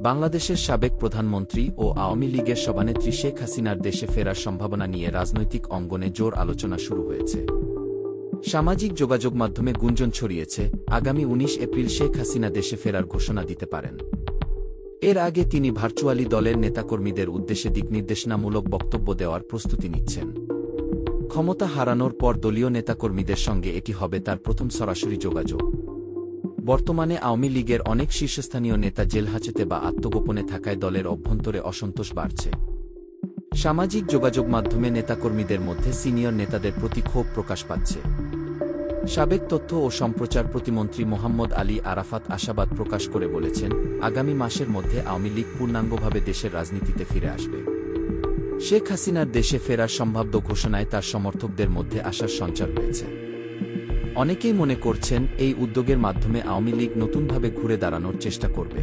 বাংলাদেশের সাবেক প্রধানমন্ত্রী ও আওয়ামী লীগের সভানেত্রী শেখ হাসিনার দেশে ফেরার সম্ভাবনা নিয়ে রাজনৈতিক অঙ্গনে জোর আলোচনা শুরু হয়েছে। সামাজিক যোগাযোগ মাধ্যমে গুঞ্জন ছড়িয়েছে, আগামী ১৯ এপ্রিল শেখ হাসিনা দেশে ফেরার ঘোষণা দিতে পারেন। এর আগে তিনি ভার্চুয়ালি দলের নেতাকর্মীদের উদ্দেশ্যে দিকনির্দেশনামূলক বক্তব্য দেওয়ার প্রস্তুতি নিচ্ছেন। ক্ষমতা হারানোর পর দলীয় নেতাকর্মীদের সঙ্গে এটি হবে তার প্রথম সরাসরি যোগাযোগ। বর্তমানে আওয়ামী লীগের অনেক শীর্ষস্থানীয় নেতা জেলহাজতে বা আত্মগোপনে থাকায় দলের অভ্যন্তরে অসন্তোষ বাড়ছে। সামাজিক যোগাযোগ মাধ্যমে নেতাকর্মীদের মধ্যে সিনিয়র নেতাদের প্রতি ক্ষোভ প্রকাশ পাচ্ছে। সাবেক তথ্য ও সম্প্রচার প্রতিমন্ত্রী মোহাম্মদ আলী আরাফাত আশাবাদ প্রকাশ করে বলেছেন, আগামী মাসের মধ্যে আওয়ামী লীগ পূর্ণাঙ্গভাবে দেশের রাজনীতিতে ফিরে আসবে। শেখ হাসিনার দেশে ফেরার সম্ভাব্য ঘোষণায় তার সমর্থকদের মধ্যে আশার সঞ্চার হয়েছে। অনেকেই মনে করছেন, এই উদ্যোগের মাধ্যমে আওয়ামী লীগ নতুনভাবে ঘুরে দাঁড়ানোর চেষ্টা করবে।